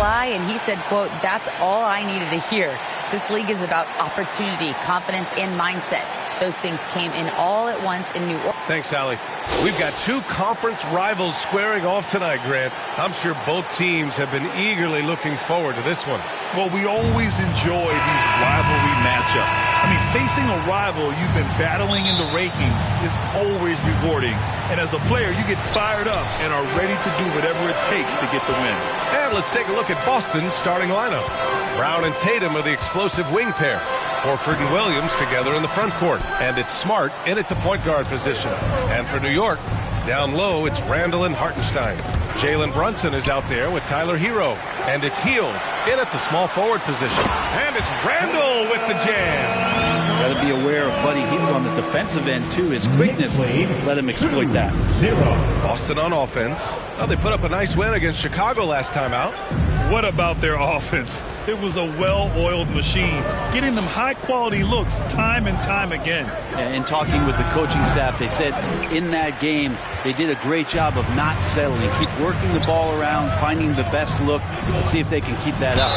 fly, and he said, quote, "That's all I needed to hear. This league is about opportunity, confidence, and mindset. Those things came in all at once in New Orleans." Thanks, Allie. We've got two conference rivals squaring off tonight, Grant. I'm sure both teams have been eagerly looking forward to this one. Well, we always enjoy these rivalry matchups. I mean, facing a rival you've been battling in the rankings is always rewarding. And as a player, you get fired up and are ready to do whatever it takes to get the win. And let's take a look at Boston's starting lineup. Brown and Tatum are the explosive wing pair. Horford and Williams together in the front court. And it's Smart in at the point guard position. And for New York, down low, it's Randall and Hartenstein. Jalen Brunson is out there with Tyler Hero. And it's Hield in at the small forward position. And it's Randall with the jam. Got to be aware of Buddy Hield on the defensive end, too. His quickness, let him exploit that. Boston on offense. Well, they put up a nice win against Chicago last time out. What about their offense? It was a well-oiled machine, getting them high-quality looks time and time again. And talking with the coaching staff, they said in that game they did a great job of not settling. Keep working the ball around, finding the best look. Let's see if they can keep that up.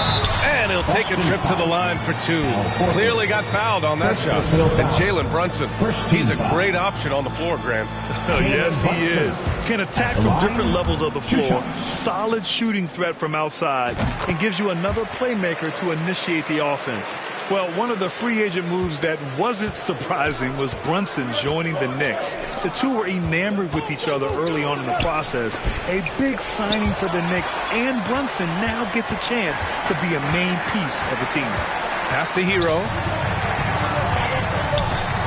And he'll take a trip to the line for two. Clearly got fouled on that shot. And Jalen Brunson, he's a great option on the floor, Grant. Yes, he is. Can attack from different levels of the floor. Solid shooting threat from outside. And gives you another playmaker to initiate the offense. Well, one of the free agent moves that wasn't surprising was Brunson joining the Knicks. The two were enamored with each other early on in the process. A big signing for the Knicks, and Brunson now gets a chance to be a main piece of the team. Pass to Hero.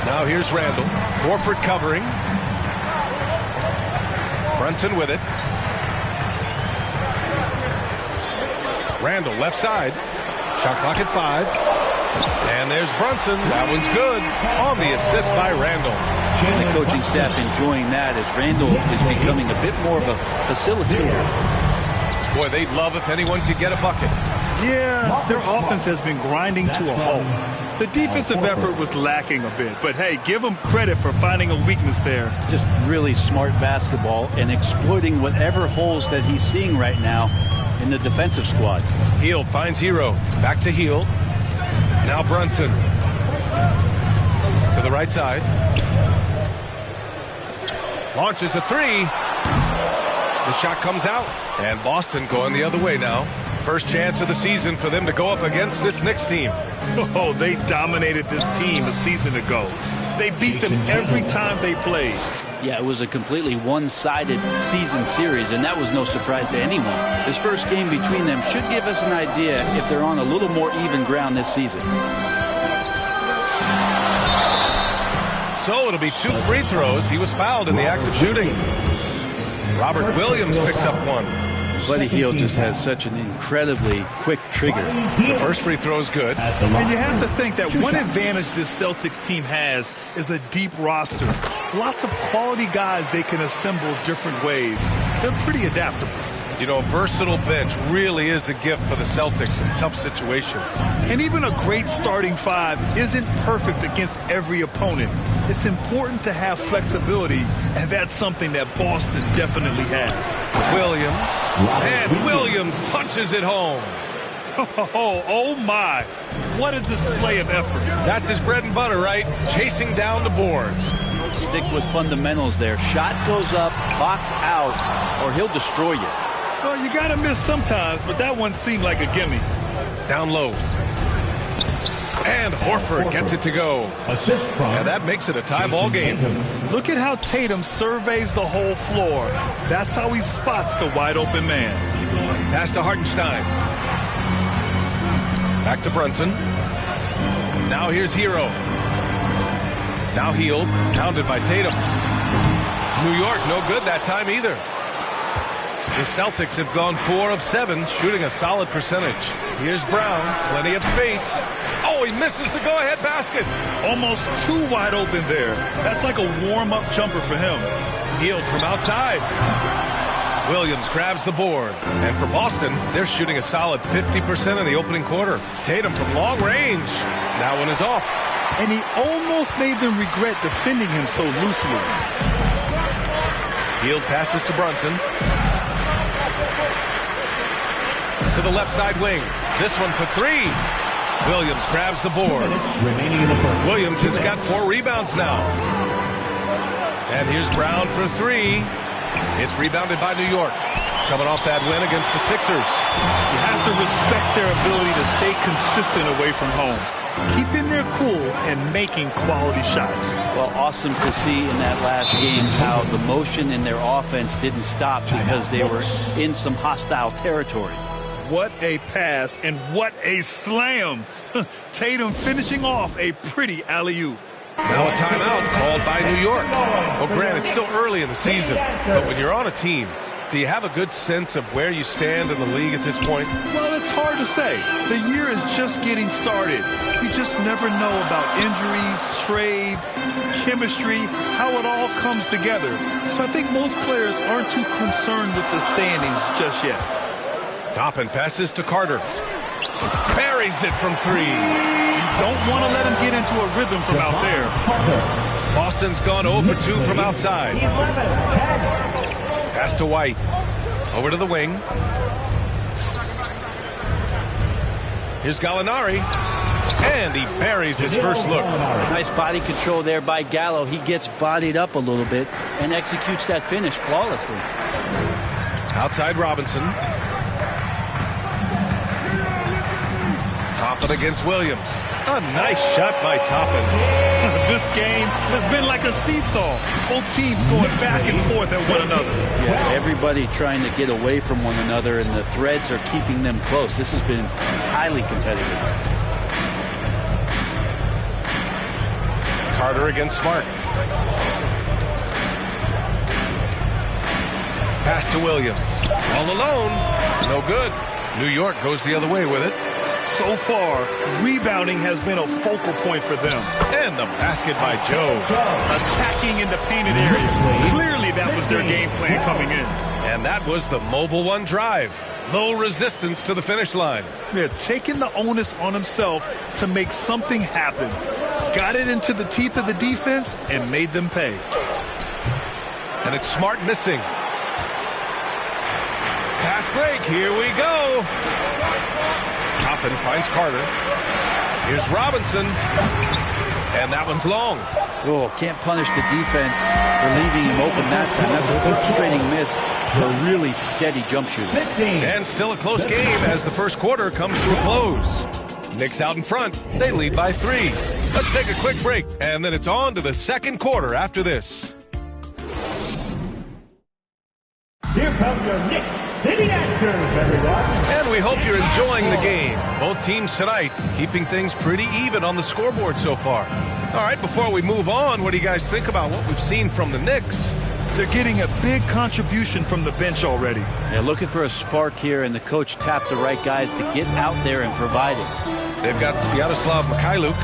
Now here's Randall. Horford covering. Brunson with it. Randall left side. Shot clock at 5. And there's Brunson. That one's good. On the assist by Randall. And the coaching staff enjoying that as Randall is becoming a bit more of a facilitator. Boy, they'd love if anyone could get a bucket. Yeah, their offense has been grinding to a halt. The defensive effort was lacking a bit, but hey, give them credit for finding a weakness there. Just really smart basketball and exploiting whatever holes that he's seeing right now in the defensive squad. Hield finds Hero. Back to Hield. Now Brunson. To the right side. Launches a three. The shot comes out. And Boston going the other way now. First chance of the season for them to go up against this Knicks team. Oh, they dominated this team a season ago. They beat them every time they played. Yeah, it was a completely one-sided season series, and that was no surprise to anyone. This first game between them should give us an idea if they're on a little more even ground this season. So it'll be 2 free throws. He was fouled in the act of shooting. Robert Williams picks up one. Buddy Hield just has such an incredibly quick trigger. The first free throw is good. And you have to think that one advantage this Celtics team has is a deep roster. Lots of quality guys they can assemble different ways. They're pretty adaptable. You know, a versatile bench really is a gift for the Celtics in tough situations. And even a great starting five isn't perfect against every opponent. It's important to have flexibility, and that's something that Boston definitely has. Williams. And Williams punches it home. Oh my. What a display of effort. That's his bread and butter, right? Chasing down the boards. Stick with fundamentals there. Shot goes up, box out, or he'll destroy you. Well, you got to miss sometimes, but that one seemed like a gimme. Down low. And Horford gets it to go. And that makes it a tie ball game. Look at how Tatum surveys the whole floor. That's how he spots the wide open man. Pass to Hartenstein. Back to Brunson. Now here's Hero. Now Hield, pounded by Tatum. New York, no good that time either. The Celtics have gone 4 of 7, shooting a solid percentage. Here's Brown, plenty of space. Oh, he misses the go-ahead basket. Almost too wide open there. That's like a warm-up jumper for him. Hield from outside. Williams grabs the board. And for Boston, they're shooting a solid 50% in the opening quarter. Tatum from long range. That one is off. And he almost made them regret defending him so loosely. Hield passes to Brunson. to the left side wing. This one for three. Williams grabs the board. Williams has got 4 rebounds now. And here's Brown for three. It's rebounded by New York. Coming off that win against the Sixers. You have to respect their ability to stay consistent away from home, keeping their cool and making quality shots. Well, awesome to see in that last game how the motion in their offense didn't stop because they were in some hostile territory. What a pass and what a slam. Tatum finishing off a pretty alley-oop. Now a timeout called by New York. Well, Grant, it's still early in the season, but when you're on a team, do you have a good sense of where you stand in the league at this point? Well, it's hard to say. The year is just getting started. You just never know about injuries, trades, chemistry, how it all comes together. So I think most players aren't too concerned with the standings just yet. Toppin passes to Carter. Buries it from three. You don't want to let him get into a rhythm from out there. Boston's gone 0 for 2 from outside. Pass to White. Over to the wing. Here's Gallinari. And he buries his first look. Nice body control there by Gallo. He gets bodied up a little bit and executes that finish flawlessly. Outside Robinson. Toppin against Williams. A nice shot by Toppin. This game has been like a seesaw. Both teams going back and forth at one another. Yeah, everybody trying to get away from one another, and the threads are keeping them close. This has been highly competitive. Carter against Smart. Pass to Williams. All alone. No good. New York goes the other way with it. So far, rebounding has been a focal point for them. And the basket by Joe. Attacking in the painted area. Clearly that was their game plan coming in. And that was the mobile one drive. Low resistance to the finish line. They're taking the onus on himself to make something happen. Got it into the teeth of the defense and made them pay. And it's Smart missing. Pass break. Here we go. Toppin finds Carter. Here's Robinson. And that one's long. Oh, can't punish the defense for leaving him open that time. That's a frustrating miss for a really steady jump shooter. And still a close game as the first quarter comes to a close. Knicks out in front. They lead by 3. Let's take a quick break, and then it's on to the second quarter after this. Here come your Knicks City Dancers, everyone. And we hope you're enjoying the game. Both teams tonight keeping things pretty even on the scoreboard so far. All right, before we move on, what do you guys think about what we've seen from the Knicks? They're getting a big contribution from the bench already. They're looking for a spark here, and the coach tapped the right guys to get out there and provide it. They've got Sviatoslav Mikhailuk.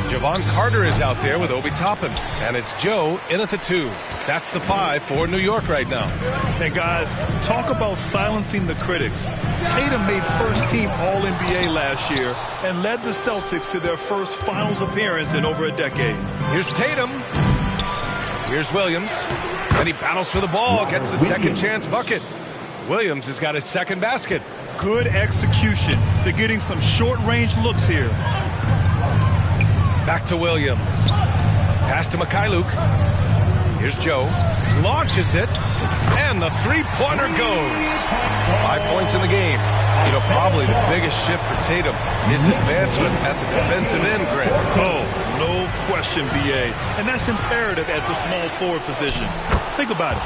Javon Carter is out there with Obi Toppin. And it's Joe in at the 2. That's the 5 for New York right now. And guys, talk about silencing the critics. Tatum made first-team All-NBA last year and led the Celtics to their first finals appearance in over a decade. Here's Tatum. Here's Williams. And he battles for the ball, gets the second chance bucket. Williams has got his second basket. Good execution. They're getting some short-range looks here. Back to Williams. Pass to Mikhailuk. Here's Joe. Launches it. And the three-pointer goes. 5 points in the game. You know, probably the biggest shift for Tatum is advancement at the defensive end, Grant. Oh, no question, B.A. And that's imperative at the small forward position. Think about it.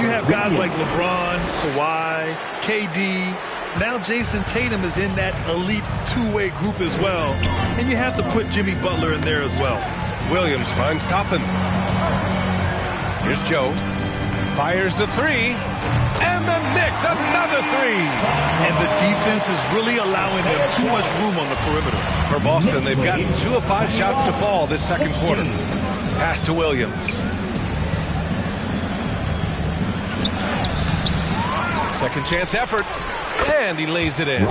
You have guys like LeBron, Kawhi, KD. Now Jason Tatum is in that elite two-way group as well. And you have to put Jimmy Butler in there as well. Williams finds Toppin. Here's Joe. Fires the 3. And the Knicks, another 3. And the defense is really allowing them too much room on the perimeter. For Boston, they've gotten 2 of 5 shots to fall this second quarter. Pass to Williams. Second chance effort. And he lays it in.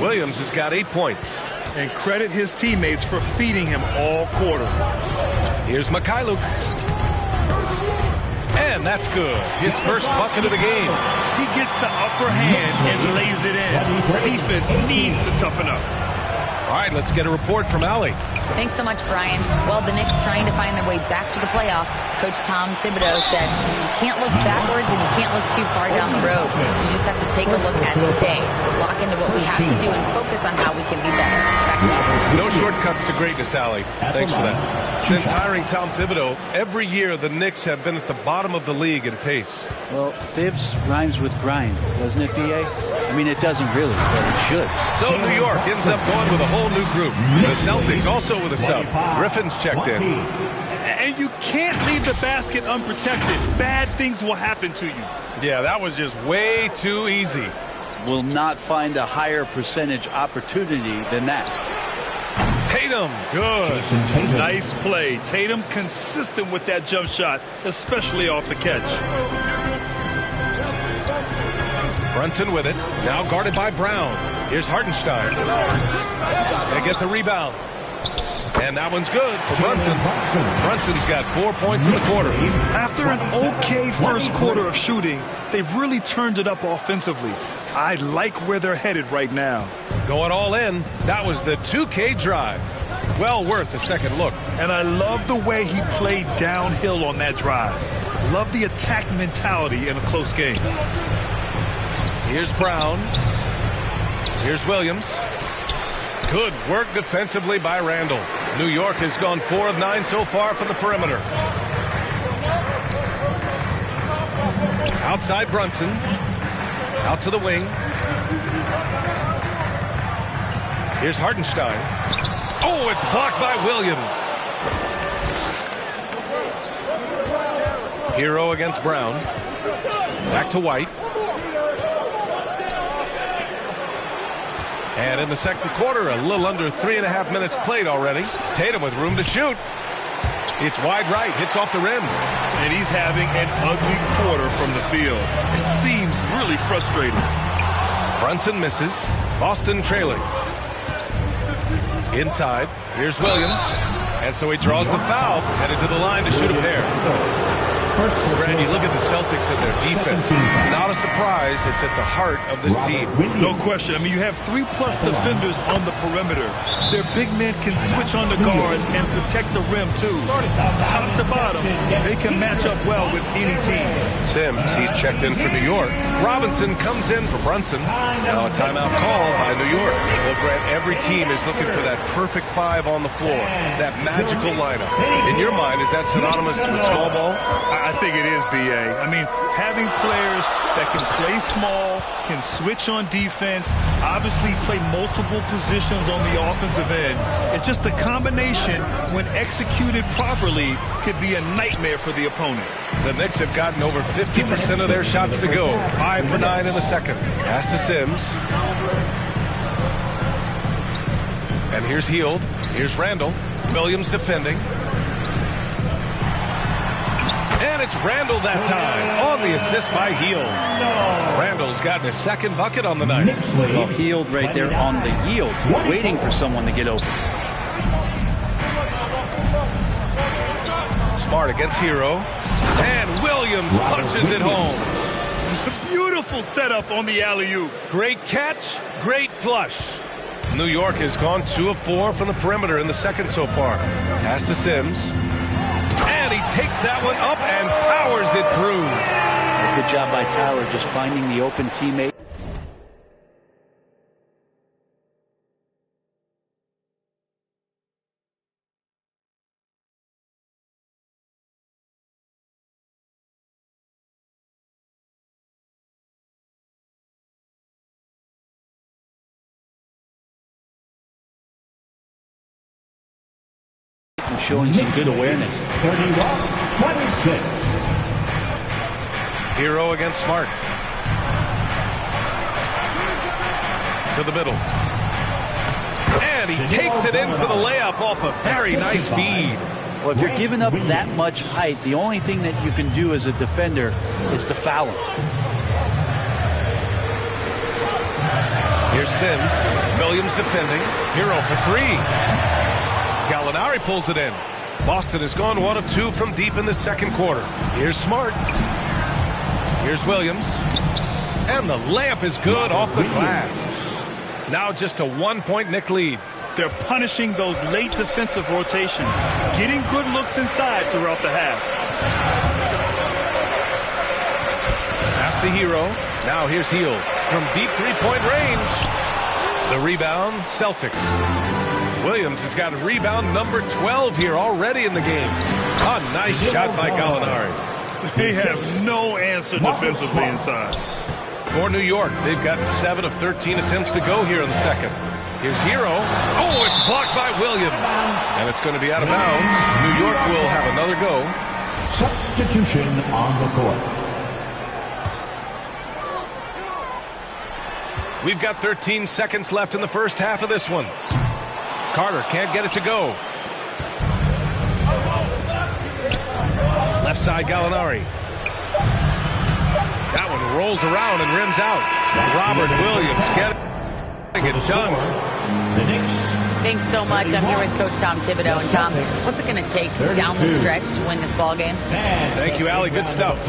Williams has got 8 points. And credit his teammates for feeding him all quarter. Here's Mikhailuk. And And that's good. His first bucket of the game. He gets the upper hand and lays it in. Defense needs to toughen up. All right, let's get a report from Allie. Thanks so much, Brian. Well, the Knicks trying to find their way back to the playoffs. Coach Tom Thibodeau said, you can't look backwards and you can't look too far down the road. You just have to take a look at today, lock into what we have to do, and focus on how we can be better. Back to you. No shortcuts to greatness, Allie. Thanks for that. Since hiring Tom Thibodeau, every year the Knicks have been at the bottom of the league in pace. Well, Thibs rhymes with grind, doesn't it, B.A.? I mean, it doesn't really, but it should. So New York ends up going with a whole new group. The Celtics also with a sub. Griffin's checked in. And you can't leave the basket unprotected. Bad things will happen to you. Yeah, that was just way too easy. Will not find a higher percentage opportunity than that. Tatum, good. Nice play. Tatum consistent with that jump shot, especially off the catch. Brunson with it. Now guarded by Brown. Here's Hartenstein. They get the rebound. And that one's good for Brunson. Brunson's got 4 points in the quarter. After an okay first quarter of shooting, they've really turned it up offensively. I like where they're headed right now. Going all in. That was the 2K drive. Well worth a second look. And I love the way he played downhill on that drive. Love the attack mentality in a close game. Here's Brown. Here's Williams. Good work defensively by Randall. New York has gone 4 of 9 so far from the perimeter. Outside Brunson. Out to the wing. Here's Hartenstein. Oh, it's blocked by Williams. Hero against Brown. Back to White. And in the second quarter, a little under 3.5 minutes played already. Tatum with room to shoot. It's wide right, hits off the rim. And he's having an ugly quarter from the field. It seems really frustrating. Brunson misses. Boston trailing. Inside, here's Williams. And so he draws the foul, headed to the line to shoot a pair. Brad, you look at the Celtics and their defense. Not a surprise, it's at the heart of this team. No question. I mean, you have 3+ defenders on the perimeter. Their big men can switch on the guards and protect the rim, too. Top to bottom, they can match up well with any team. Sims, he's checked in for New York. Robinson comes in for Brunson. Now a timeout call by New York. Well, Grant, every team is looking for that perfect 5 on the floor, that magical lineup. In your mind, is that synonymous with small ball? I think it is, B.A. I mean, having players that can play small, can switch on defense, obviously play multiple positions on the offensive end. It's just a combination, when executed properly, could be a nightmare for the opponent. The Knicks have gotten over 50% of their shots to go. 5 for 9 in the second. Pass to Sims. And here's Hield. Here's Randall. Williams defending. And it's Randall that time on the assist by Hield. Randall's gotten his second bucket on the night. Well, Hield right there on the yield, waiting for someone to get open. Smart against Hero. And Williams punches it home. Beautiful setup on the alley-oop. Great catch, great flush. New York has gone 2 of 4 from the perimeter in the second so far. Pass to Sims. And he takes that one up and powers it through. Good job by Tyler just finding the open teammate. Showing some good awareness. 31-26. Hero against Smart. To the middle. And he takes it in for the layup off a very nice feed. Well, if you're giving up that much height, the only thing that you can do as a defender is to foul him. Here's Sims. Williams defending. Hero for 3. Gallinari pulls it in. Boston has gone 1 of 2 from deep in the second quarter. Here's Smart. Here's Williams. And the layup is good off the glass. Now just a 1-point Knick lead. They're punishing those late defensive rotations, getting good looks inside throughout the half. Pass to Hero. Now here's Hield from deep three-point range. The rebound, Celtics. Williams has got rebound number 12 here already in the game. A nice shot by Gallinari. They have no answer defensively inside. For New York, they've got 7 of 13 attempts to go here in the second. Here's Hero. Oh, it's blocked by Williams. And it's going to be out of bounds. New York will have another go. Substitution on the court. We've got 13 seconds left in the first half of this one. Carter can't get it to go. Left side, Gallinari. That one rolls around and rims out. Robert Williams getting it done. Thanks so much. I'm here with Coach Tom Thibodeau. And Tom, what's it going to take down the stretch to win this ball game? Thank you, Allie. Good stuff.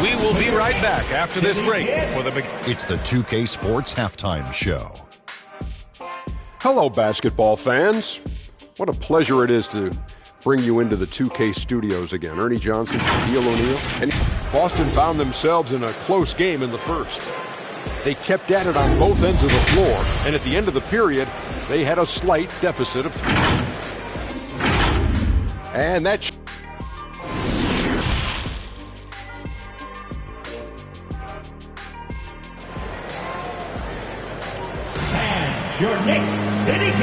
We will be right back after this break for the big. It's the 2K Sports Halftime Show. Hello, basketball fans. What a pleasure it is to bring you into the 2K studios again. Ernie Johnson, Shaquille O'Neal, and Boston found themselves in a close game in the first. They kept at it on both ends of the floor, and at the end of the period, they had a slight deficit of 3. And that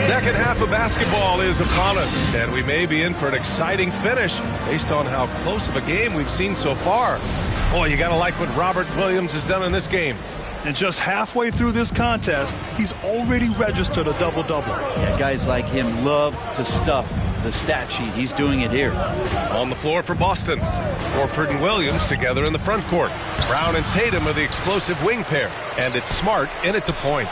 second half of basketball is upon us, and we may be in for an exciting finish based on how close of a game we've seen so far. Boy, you got to like what Robert Williams has done in this game. And just halfway through this contest, he's already registered a double-double. Yeah, guys like him love to stuff the stat sheet. He's doing it here. On the floor for Boston. Horford and Williams together in the front court. Brown and Tatum are the explosive wing pair. And it's Smart in at the point.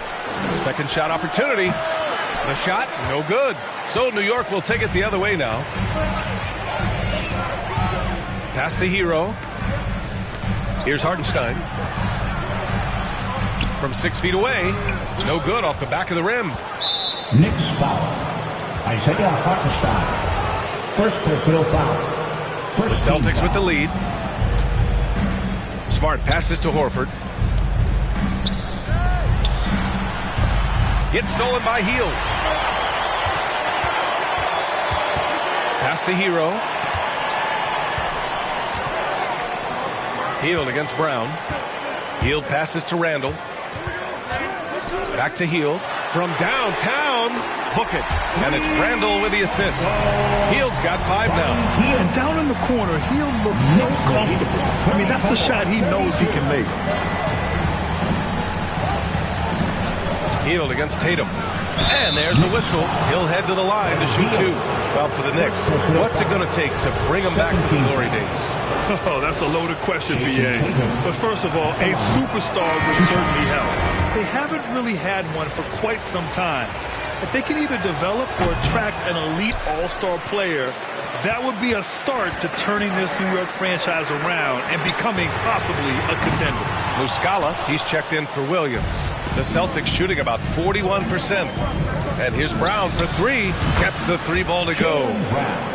Second shot opportunity. The shot, no good. So New York will take it the other way now. Pass to Hero. Here's Hartenstein. From 6 feet away. No good off the back of the rim. Knicks foul. Isaiah Hartenstein. First personal foul. The Celtics with the lead. Smart passes to Horford. Gets stolen by Hield. Pass to Hero. Hield against Brown. Hield passes to Randall. Back to Hield. From downtown. Book it. And it's Randall with the assist. Hield's got 5 now. And down in the corner, Hield looks so comfortable. I mean, that's a shot he knows he can make. Hield against Tatum. And there's a whistle. He'll head to the line to shoot 2. Well, for the Knicks, what's it going to take to bring them back to the glory days? Oh, that's a loaded question, B.A. But first of all, a superstar would certainly help. They haven't really had one for quite some time. If they can either develop or attract an elite all-star player, that would be a start to turning this New York franchise around and becoming possibly a contender. Muscala, he's checked in for Williams. The Celtics shooting about 41%. And here's Brown for 3. Gets the 3 ball to go.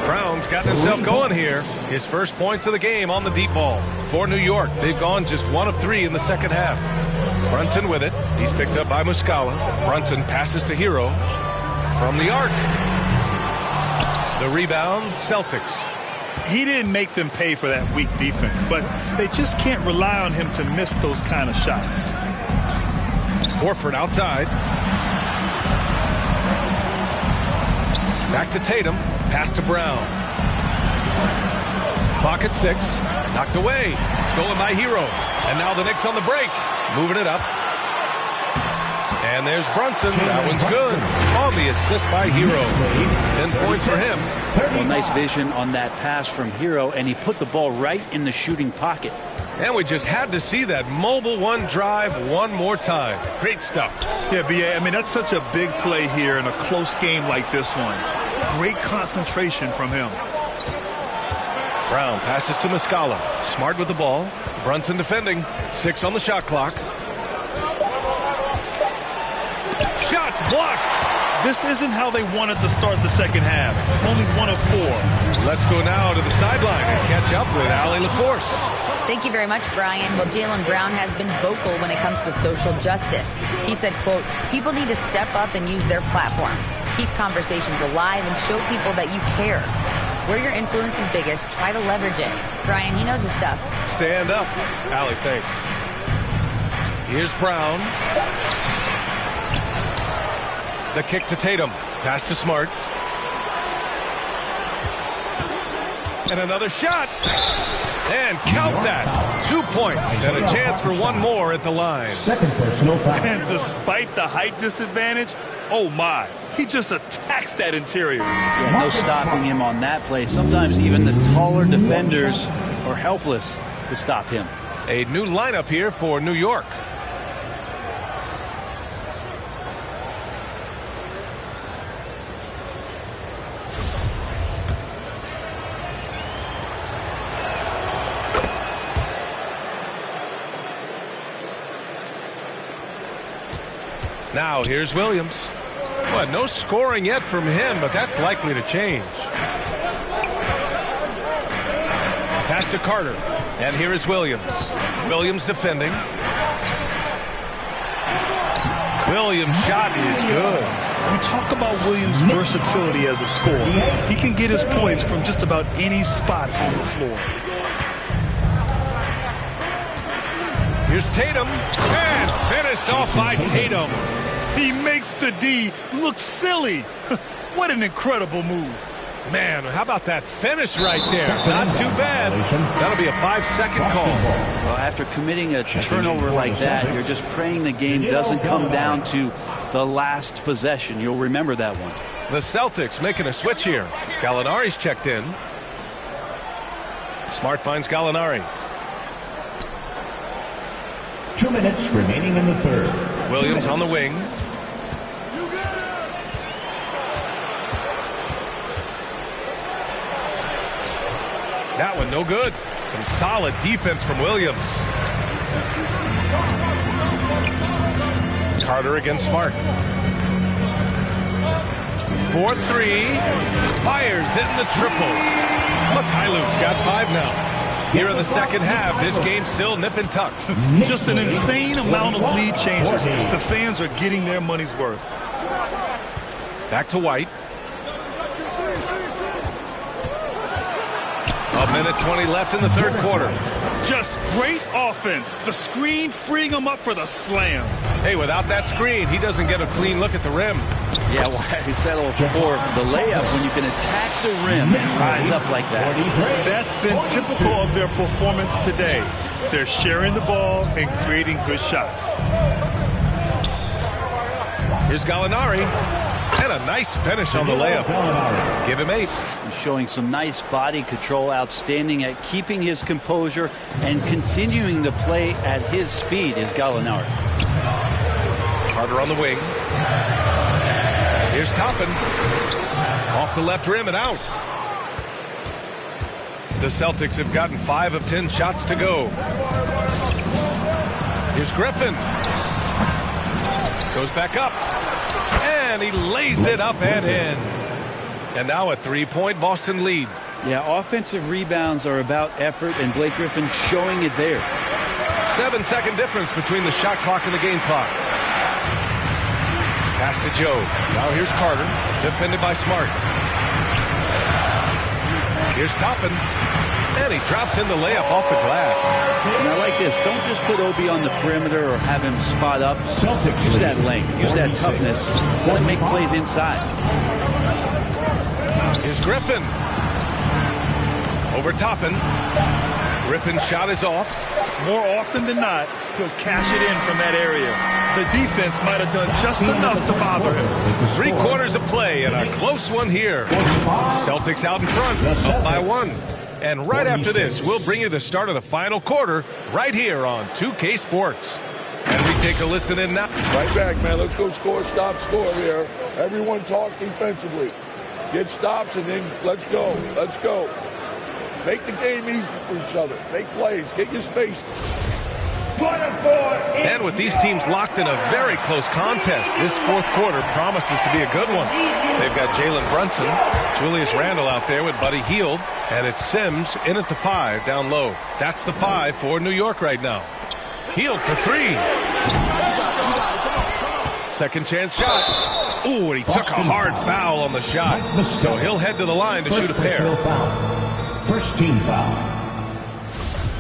Brown's gotten himself going here. His first points of the game on the deep ball. For New York, they've gone just 1 of 3 in the second half. Brunson with it. He's picked up by Muscala. Brunson passes to Hero. From the arc. The rebound, Celtics. He didn't make them pay for that weak defense, but they just can't rely on him to miss those kind of shots. Horford outside. Back to Tatum. Pass to Brown. Clock at 6. Knocked away. Stolen by Hero. And now the Knicks on the break. Moving it up. And there's Brunson. That one's good. On the assist by Hero. 10 points for him. Well, nice vision on that pass from Hero, and he put the ball right in the shooting pocket. And we just had to see that mobile one drive one more time. Great stuff. Yeah, B.A., I mean, that's such a big play here in a close game like this one. Great concentration from him. Brown passes to Muscala. Smart with the ball. Brunson defending. 6 on the shot clock. Shots blocked. This isn't how they wanted to start the second half. Only 1 of 4. Let's go now to the sideline and catch up with Allie LaForce. Thank you very much, Brian. Well, Jaylen Brown has been vocal when it comes to social justice. He said, quote, people need to step up and use their platform. Keep conversations alive and show people that you care. Where your influence is biggest, try to leverage it. Brian, he knows his stuff. Stand up. Allie, thanks. Here's Brown. The kick to Tatum. Pass to Smart. And another shot. And count that. 2 points and a chance for one more at the line. Second personal foul. And despite the height disadvantage, oh my, he just attacks that interior. Yeah, no stopping him on that play. Sometimes even the taller defenders are helpless to stop him. A new lineup here for New York. Now here's Williams. Well, no scoring yet from him, but that's likely to change. Pass to Carter. And here is Williams. Williams defending. Williams' shot is good. We talk about Williams' versatility as a scorer. He can get his points from just about any spot on the floor. Here's Tatum. And finished off by Tatum. He makes the D look silly. What an incredible move. Man, how about that finish right there? Not too bad. That'll be a 5-second call. Well, after committing a turnover like that, you're just praying the game doesn't come down to the last possession. You'll remember that one. The Celtics making a switch here. Gallinari's checked in. Smart finds Gallinari. 2 minutes remaining in the third. Williams on the wing. That one no good. Some solid defense from Williams. Carter against Smart. 4-3. Fires hitting the triple. Look, Hylut's got 5 now. Here in the second half, this game's still nip and tuck. Just an insane amount of lead changes. The fans are getting their money's worth. Back to White. A minute 20 left in the third quarter. Just great offense. The screen freeing him up for the slam. Hey, without that screen, he doesn't get a clean look at the rim. Yeah, well, he settled for the layup when you can attack the rim and rise up like that. That's been typical of their performance today. They're sharing the ball and creating good shots. Here's Gallinari. And a nice finish on the layup. Give him 8. He's showing some nice body control, outstanding at keeping his composure and continuing to play at his speed is Gallinari. Carter on the wing. Here's Toppin. Off the left rim and out. The Celtics have gotten 5 of 10 shots to go. Here's Griffin. Goes back up. And he lays it up and in. And now a 3-point Boston lead. Yeah, offensive rebounds are about effort, and Blake Griffin showing it there. 7-second difference between the shot clock and the game clock. Pass to Joe. Now here's Carter, defended by Smart. Here's Toppin. And he drops in the layup off the glass. And I like this. Don't just put Obi on the perimeter or have him spot up. Use that length. Use that toughness. And make plays inside. Here's Griffin. Over Toppin. Griffin's shot is off. More often than not, he'll cash it in from that area. The defense might have done just enough to bother him. 3 quarters of play and a close one here. Celtics out in front, up by 1. And right after this, we'll bring you the start of the final quarter right here on 2K Sports. And we take a listen in now. Right back, man. Let's go score, stop, score here. Everyone talk defensively. Get stops and then let's go. Let's go. Make the game easy for each other. Make plays. Get your space. And with these teams locked in a very close contest, this fourth quarter promises to be a good one. They've got Jalen Brunson, Julius Randle out there with Buddy Hield, and it's Sims in at the 5 down low. That's the 5 for New York right now. Hield for 3. Second chance shot. Ooh, and he took a hard foul on the shot. So he'll head to the line to shoot a pair. First team foul.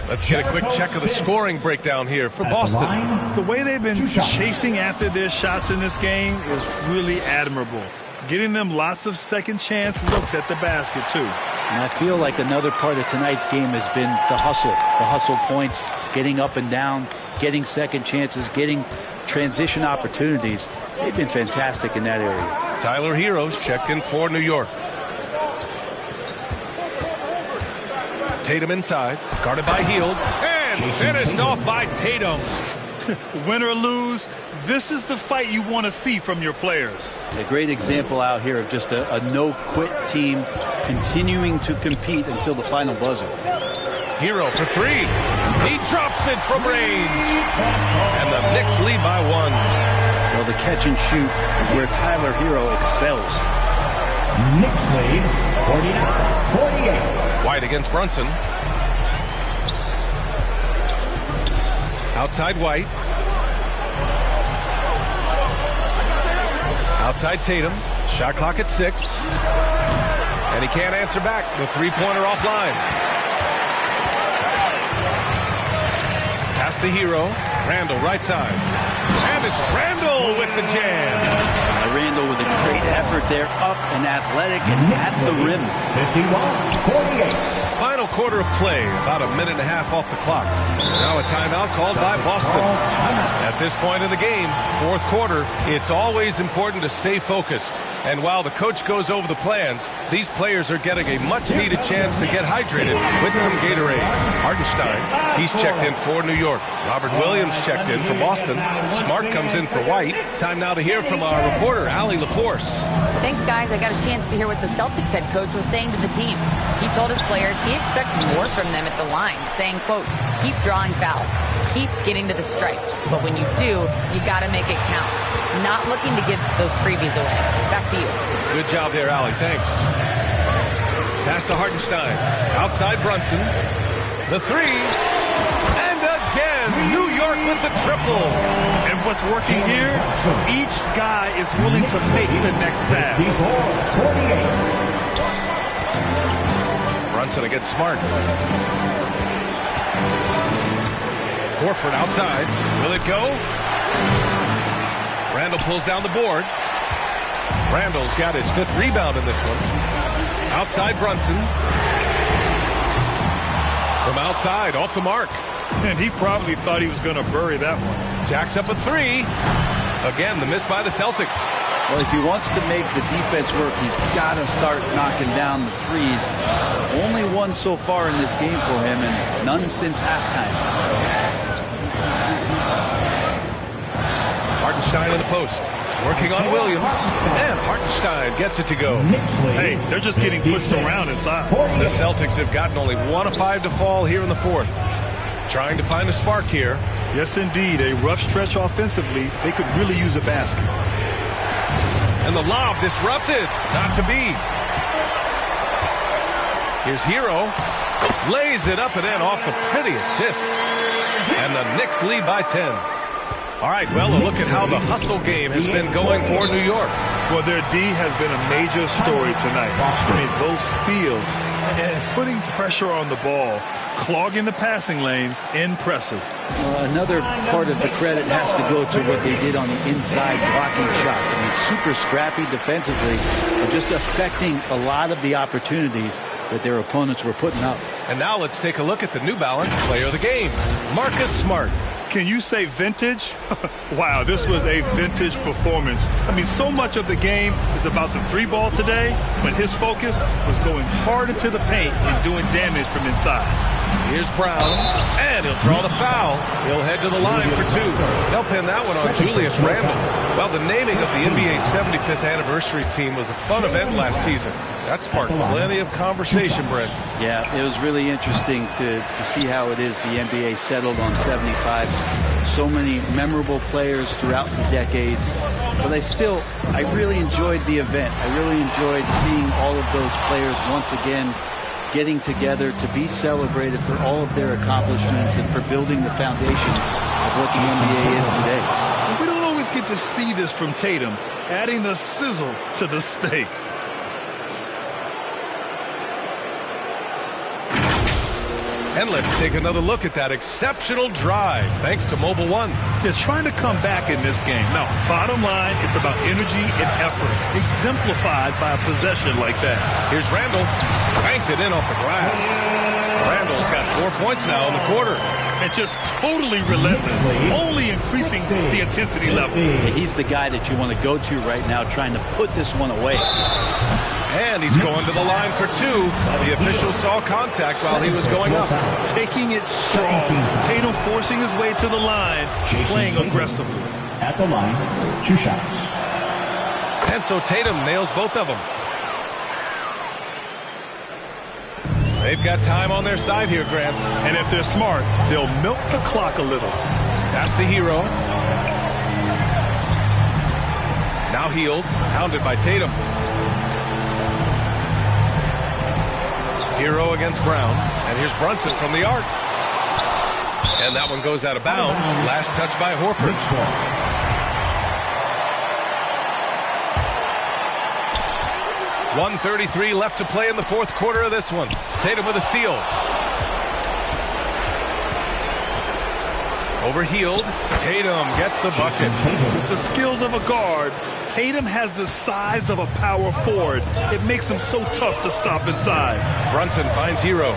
Let's get a quick check of the scoring breakdown here for Boston. The way they've been chasing after their shots in this game is really admirable. Getting them lots of second chance looks at the basket, too. And I feel like another part of tonight's game has been the hustle points, getting up and down, getting second chances, getting transition opportunities. They've been fantastic in that area. Tyler Heroes checked in for New York. Tatum inside, guarded by Hield, and finished off by Tatum. Win or lose, this is the fight you want to see from your players. A great example out here of just a no-quit team continuing to compete until the final buzzer. Hero for 3. He drops it from range. And the Knicks lead by 1. Well, the catch and shoot is where Tyler Hero excels. Knicks lead 49-48. White against Brunson. Outside White. Outside Tatum. Shot clock at 6. And he can't answer back. The three-pointer offline. Pass to Hero. Randle right side. And it's Randle with the jam. Randle with a great effort there, up and athletic and at the rim. 51-48. Final quarter of play, about a minute and a half off the clock. Now a timeout called by Boston. At this point in the game, fourth quarter, it's always important to stay focused. And while the coach goes over the plans, these players are getting a much-needed chance to get hydrated with some Gatorade. Hartenstein, he's checked in for New York. Robert Williams checked in for Boston. Smart comes in for White. Time now to hear from our reporter, Allie LaForce. Thanks, guys. I got a chance to hear what the Celtics head coach was saying to the team. He told his players he expects more from them at the line, saying, quote, keep drawing fouls, keep getting to the stripe. But when you do, you got to make it count. Not looking to give those freebies away. Back to you. Good job there, Allie. Thanks. Pass to Hartenstein. Outside Brunson. The 3. And again, New York with the triple. And what's working here, each guy is willing to make the next pass. Brunson against Smart. Horford outside. Will it go? Randle pulls down the board. Randle's got his 5th rebound in this one. Outside Brunson. From outside, off the mark. And he probably thought he was going to bury that one. Jacks up a 3. Again, the miss by the Celtics. Well, if he wants to make the defense work, he's got to start knocking down the threes. Only one so far in this game for him, and none since halftime. Hartenstein in the post. Working on Williams. And Hartenstein gets it to go. Hey, they're just getting pushed around inside. The Celtics have gotten only 1 of 5 to fall here in the fourth. Trying to find a spark here. Yes, indeed. A rough stretch offensively. They could really use a basket. And the lob disrupted. Not to be. Here's Hero. Lays it up and in off the pretty assist. And the Knicks lead by 10. All right, well, a look at how the hustle game has been going for New York. Well, their D has been a major story tonight. I mean, those steals and putting pressure on the ball, clogging the passing lanes, impressive. Another part of the credit has to go to what they did on the inside blocking shots. I mean, super scrappy defensively, and just affecting a lot of the opportunities that their opponents were putting up. And now let's take a look at the New Balance player of the game, Marcus Smart. Can you say vintage? Wow, this was a vintage performance. I mean, so much of the game is about the 3-ball today, but his focus was going hard into the paint and doing damage from inside. Here's Brown, and he'll draw the foul. He'll head to the line for two. They'll pin that one on Julius Randle. Well, the naming of the NBA's 75th anniversary team was a fun event last season. That sparked plenty of conversation, Brent. Yeah, it was really interesting to see how it is the NBA settled on 75. So many memorable players throughout the decades. But I really enjoyed the event. I really enjoyed seeing all of those players once again getting together to be celebrated for all of their accomplishments and for building the foundation of what the NBA is today. We don't always get to see this from Tatum, adding the sizzle to the steak. And let's take another look at that exceptional drive, thanks to Mobile One. They're trying to come back in this game. Now, bottom line, it's about energy and effort, exemplified by a possession like that. Here's Randle, banked it in off the glass. Randle's got 4 points now in the quarter. And just totally relentless, only increasing the intensity level. He's the guy that you want to go to right now, trying to put this one away. And he's going to the line for two. The official saw contact while he was going up. Taking it strong. Tatum forcing his way to the line, playing aggressively. At the line, 2 shots. And so Tatum nails both of them. They've got time on their side here, Grant. And if they're smart, they'll milk the clock a little. Pass to Hero. Now Hield, pounded by Tatum. Hero against Brown, and here's Brunson from the arc. And that one goes out of bounds. Last touch by Horford. .133 left to play in the fourth quarter of this one. Tatum with a steal. Over Hield. Tatum gets the bucket. With the skills of a guard, Tatum has the size of a power forward. It makes him so tough to stop inside. Brunson finds Hero.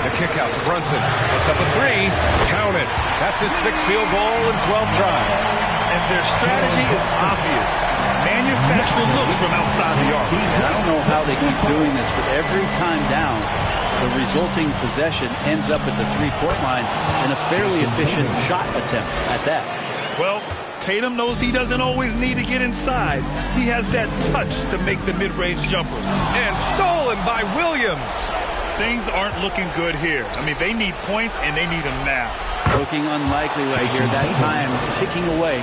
The kick out to Brunson. Puts up a three. Count it. That's his 6th field goal in 12 drives. And their strategy is obvious. Manufacture looks from outside the arc. And I don't know how they keep doing this, but every time down, the resulting possession ends up at the three-point line in a fairly efficient shot attempt at that. Well, Tatum knows he doesn't always need to get inside. He has that touch to make the mid-range jumper. And stolen by Williams. Things aren't looking good here. I mean, they need points, and they need them now. Looking unlikely right here. That time ticking away.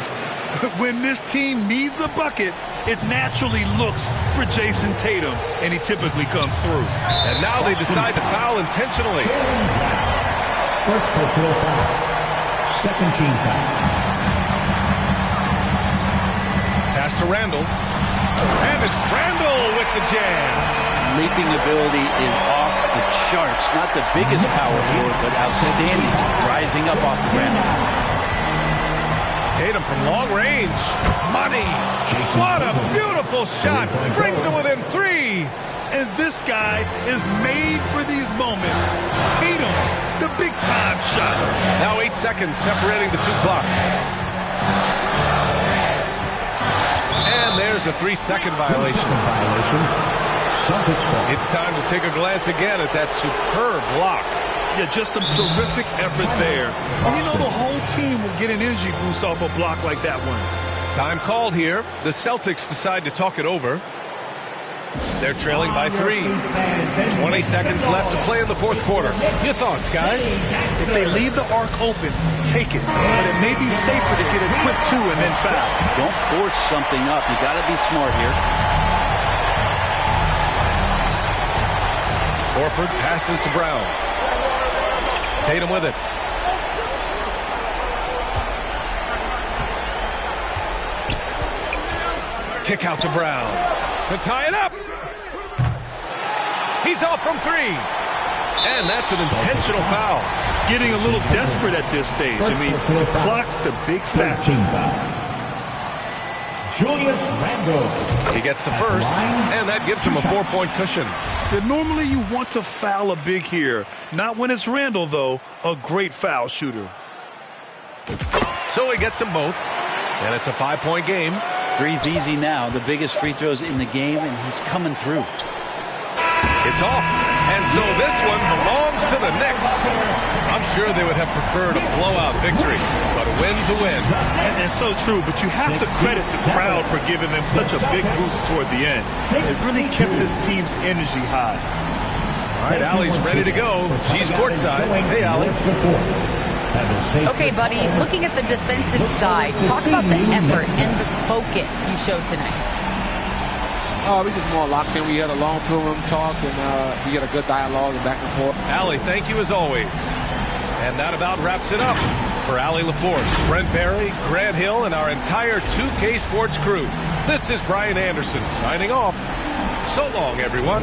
When this team needs a bucket, it naturally looks for Jason Tatum, and he typically comes through. And now they decide to foul intentionally. First personal foul. Second team foul. Pass to Randle. And it's Randle with the jam. Leaping ability is off the charts. Not the biggest power forward, but outstanding. Rising up off the ground. Tatum from long range. Money. What a beautiful shot. Brings him within 3. And this guy is made for these moments. Tatum, the big-time shot. Now 8 seconds separating the 2 clocks. And there's a 3-second violation. It's time to take a glance again at that superb block. Yeah, just some terrific effort there. You know, the whole team will get an energy boost off a block like that one. Time called here. The Celtics decide to talk it over. They're trailing by 3. 20 seconds left to play in the fourth quarter. Your thoughts, guys? If they leave the arc open, take it. But it may be safer to get a quick 2 and then foul. Don't force something up. You got to be smart here. Horford passes to Brown. Tatum with it. Kick out to Brown to tie it up. He's off from 3. And that's an intentional foul. Getting a little desperate at this stage. I mean, the clock's the big factor. Julius Randle. He gets the first, and that gives him a 4-point cushion. Normally you want to foul a big here. Not when it's Randle, though. A great foul shooter. So he gets them both, and it's a 5-point game. Breathe easy now. The biggest free throws in the game, and he's coming through. It's off. And so this one belongs to the Knicks. I'm sure they would have preferred a blowout victory, but a win's a win. And so true, but you have to credit the crowd for giving them such a big boost toward the end. It really kept this team's energy high. All right, Allie's ready to go. She's courtside. Hey, Allie. Okay, buddy, looking at the defensive side, talk about the effort and the focus you showed tonight. We just more locked in. We had a long film room talk, and we had a good dialogue and back and forth. Allie, thank you as always. And that about wraps it up. For Allie LaForce, Brent Barry, Grant Hill, and our entire 2K Sports crew, this is Brian Anderson signing off. So long, everyone.